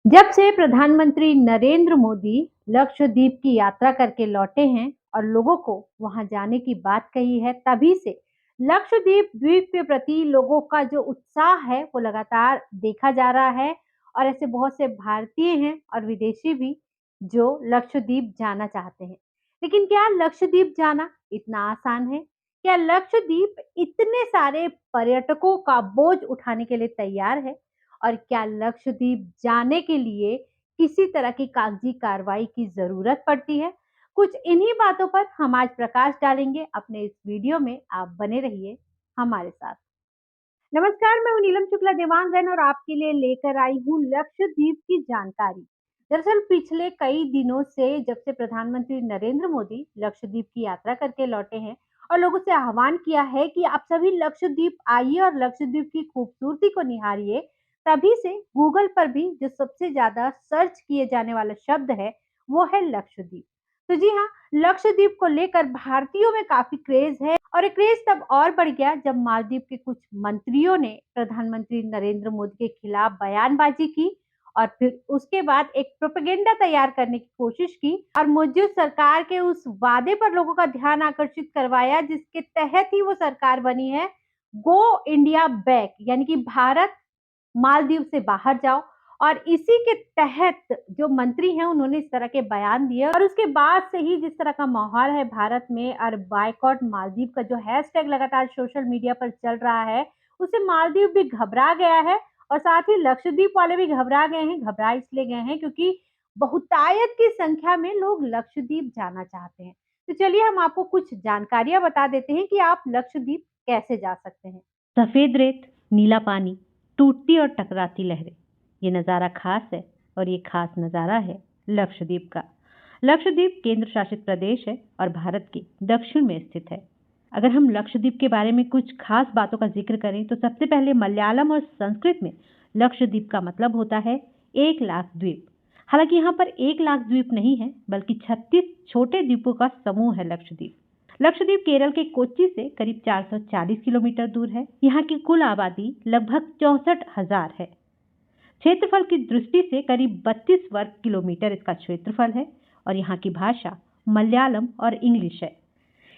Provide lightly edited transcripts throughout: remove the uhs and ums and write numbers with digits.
जब से प्रधानमंत्री नरेंद्र मोदी लक्षद्वीप की यात्रा करके लौटे हैं और लोगों को वहां जाने की बात कही है, तभी से लक्षद्वीप द्वीप के प्रति लोगों का जो उत्साह है वो लगातार देखा जा रहा है। और ऐसे बहुत से भारतीय हैं और विदेशी भी जो लक्षद्वीप जाना चाहते हैं। लेकिन क्या लक्षद्वीप जाना इतना आसान है? क्या लक्षद्वीप इतने सारे पर्यटकों का बोझ उठाने के लिए तैयार है? और क्या लक्षद्वीप जाने के लिए किसी तरह की कागजी कार्रवाई की ज़रूरत पड़ती है? कुछ इन्हीं बातों पर हम आज प्रकाश डालेंगे अपने इस वीडियो में। आप बने रहिए हमारे साथ। नमस्कार, मैं हूँ नीलम शुक्ला देवांगन और आपके लिए लेकर आई हूँ लक्षद्वीप की जानकारी। दरअसल पिछले कई दिनों से जब से प्रधानमंत्री नरेंद्र मोदी लक्षद्वीप की यात्रा करके लौटे हैं और लोगों से आह्वान किया है कि आप सभी लक्षद्वीप आइए और लक्षद्वीप की खूबसूरती को निहारिए, तभी से गूगल पर भी जो सबसे ज्यादा सर्च किए जाने वाला शब्द है वो है लक्षद्वीप। तो जी हाँ, लक्षद्वीप को लेकर भारतीयों में काफी क्रेज है और ये क्रेज तब और बढ़ गया जब मालदीव के कुछ मंत्रियों ने प्रधानमंत्री नरेंद्र मोदी के खिलाफ बयानबाजी की और फिर उसके बाद एक प्रोपेगेंडा तैयार करने की कोशिश की और मौजूद सरकार के उस वादे पर लोगों का ध्यान आकर्षित करवाया जिसके तहत ही वो सरकार बनी है, गो इंडिया बैक, यानी कि भारत मालदीव से बाहर जाओ। और इसी के तहत जो मंत्री हैं उन्होंने इस तरह के बयान दिए और उसके बाद से ही जिस तरह का माहौल है भारत में और बायकॉट मालदीव का जो हैशटैग लगातार सोशल मीडिया पर चल रहा है, उससे मालदीव भी घबरा गया है और साथ ही लक्षद्वीप वाले भी घबरा गए हैं। घबरा इसलिए गए हैं क्योंकि बहुतायत की संख्या में लोग लक्षद्वीप जाना चाहते हैं। तो चलिए हम आपको कुछ जानकारियां बता देते हैं कि आप लक्षद्वीप कैसे जा सकते हैं। सफेद रेत, नीला पानी, टूटती और टकराती लहरें, ये नज़ारा खास है और ये खास नज़ारा है लक्षद्वीप का। लक्षद्वीप केंद्र शासित प्रदेश है और भारत के दक्षिण में स्थित है। अगर हम लक्षद्वीप के बारे में कुछ खास बातों का जिक्र करें तो सबसे पहले मलयालम और संस्कृत में लक्षद्वीप का मतलब होता है 1 लाख द्वीप। हालांकि यहाँ पर 1 लाख द्वीप नहीं है बल्कि 36 छोटे द्वीपों का समूह है लक्षद्वीप। लक्षद्वीप केरल के कोच्चि से करीब 440 किलोमीटर दूर है। यहाँ की कुल आबादी लगभग 64,000 है। क्षेत्रफल की दृष्टि से करीब 32 वर्ग किलोमीटर इसका क्षेत्रफल है और यहाँ की भाषा मलयालम और इंग्लिश है।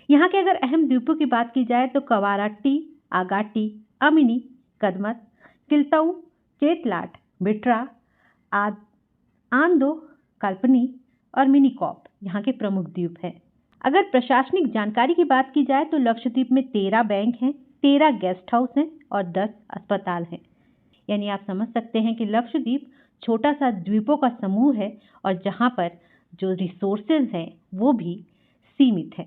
यहाँ के अगर अहम द्वीपों की बात की जाए तो कवाराट्टी, आगाटी, अमिनी, कदमत, किल्ताऊ, चेतलाट, बिट्रा, आद आंदो, कल्पनी और मिनीकॉप यहाँ के प्रमुख द्वीप हैं। अगर प्रशासनिक जानकारी की बात की जाए तो लक्षद्वीप में 13 बैंक हैं, 13 गेस्ट हाउस हैं और 10 अस्पताल हैं। यानी आप समझ सकते हैं कि लक्षद्वीप छोटा सा द्वीपों का समूह है और जहाँ पर जो रिसोर्सेज हैं वो भी सीमित है।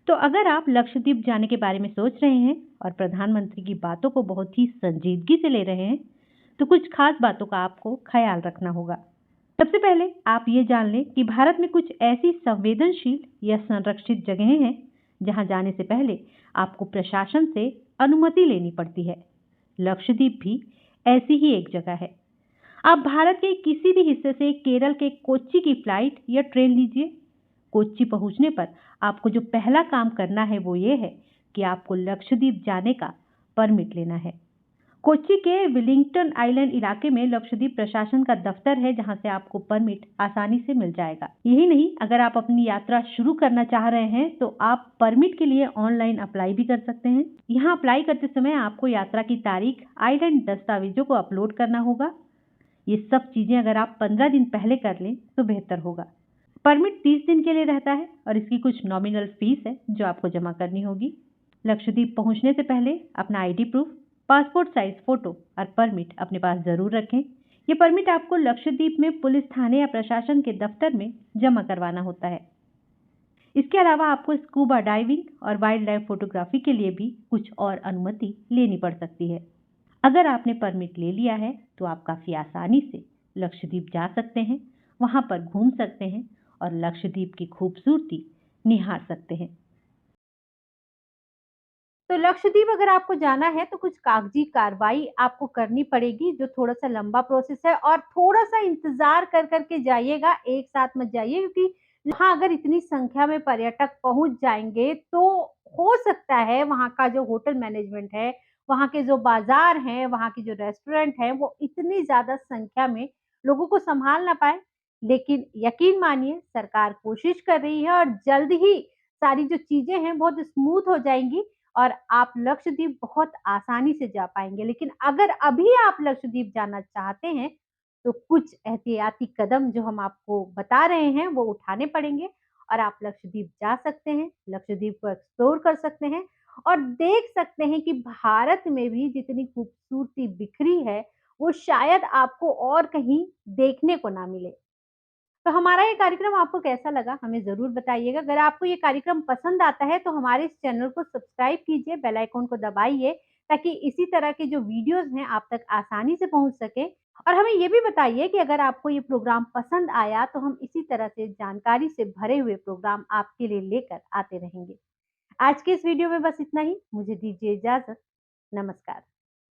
तो अगर आप लक्षद्वीप जाने के बारे में सोच रहे हैं और प्रधानमंत्री की बातों को बहुत ही संजीदगी से ले रहे हैं तो कुछ खास बातों का आपको ख्याल रखना होगा। सबसे पहले आप ये जान लें कि भारत में कुछ ऐसी संवेदनशील या संरक्षित जगहें हैं जहां जाने से पहले आपको प्रशासन से अनुमति लेनी पड़ती है। लक्षद्वीप भी ऐसी ही एक जगह है। आप भारत के किसी भी हिस्से से केरल के कोच्चि की फ्लाइट या ट्रेन लीजिए। कोच्चि पहुंचने पर आपको जो पहला काम करना है वो ये है कि आपको लक्षद्वीप जाने का परमिट लेना है। कोच्चि के विलिंगटन आइलैंड इलाके में लक्षद्वीप प्रशासन का दफ्तर है जहां से आपको परमिट आसानी से मिल जाएगा। यही नहीं, अगर आप अपनी यात्रा शुरू करना चाह रहे हैं तो आप परमिट के लिए ऑनलाइन अप्लाई भी कर सकते हैं। यहाँ अप्लाई करते समय आपको यात्रा की तारीख, आइलैंड दस्तावेजों को अपलोड करना होगा। ये सब चीजें अगर आप 15 दिन पहले कर लें तो बेहतर होगा। परमिट 30 दिन के लिए रहता है और इसकी कुछ नॉमिनल फीस है जो आपको जमा करनी होगी। लक्षद्वीप पहुंचने से पहले अपना ID proof, passport size photo और परमिट अपने पास जरूर रखें। ये परमिट आपको लक्षद्वीप में पुलिस थाने या प्रशासन के दफ्तर में जमा करवाना होता है। इसके अलावा आपको स्कूबा डाइविंग और वाइल्ड लाइफ फोटोग्राफी के लिए भी कुछ और अनुमति लेनी पड़ सकती है। अगर आपने परमिट ले लिया है तो आप काफ़ी आसानी से लक्षद्वीप जा सकते हैं, वहाँ पर घूम सकते हैं और लक्षद्वीप की खूबसूरती निहार सकते हैं। तो लक्षद्वीप अगर आपको जाना है तो कुछ कागजी कार्रवाई आपको करनी पड़ेगी जो थोड़ा सा लंबा प्रोसेस है और थोड़ा सा इंतजार कर करके जाइएगा, एक साथ मत जाइए क्योंकि वहाँ अगर इतनी संख्या में पर्यटक पहुंच जाएंगे तो हो सकता है वहाँ का जो होटल मैनेजमेंट है, वहाँ के जो बाजार हैं, वहाँ की जो रेस्टोरेंट हैं वो इतनी ज्यादा संख्या में लोगों को संभाल ना पाए, लेकिन यकीन मानिए सरकार कोशिश कर रही है और जल्द ही सारी जो चीज़ें हैं बहुत स्मूथ हो जाएँगी और आप लक्षद्वीप बहुत आसानी से जा पाएँगे। लेकिन अगर अभी आप लक्षद्वीप जाना चाहते हैं, तो कुछ एहतियाती कदम जो हम आपको बता रहे हैं, वो उठाने पड़ेंगे और आप लक्षद्वीप जा सकते हैं, लक्षद्वीप को एक्सप्लोर कर सकते हैं और देख सकते हैं कि भारत में भी जितनी खूबसूरती बिखरी है, वो शायद आपको और कहीं देखने को ना मिले। तो हमारा ये कार्यक्रम आपको कैसा लगा? हमें ज़रूर बताइएगा। अगर आपको ये कार्यक्रम पसंद आता है तो हमारे इस चैनल को सब्सक्राइब कीजिए, बेल आइकन को दबाइए ताकि इसी तरह के जो वीडियोज़ हैं आप तक आसानी से पहुँच सकें। और हमें ये भी बताइए कि अगर आपको ये प्रोग्राम पसंद आया तो हम इसी तरह से जानकारी से भरे हुए प्रोग्राम आपके लिए लेकर आते रहेंगे। आज के इस वीडियो में बस इतना ही। मुझे दीजिए इजाज़त। नमस्कार।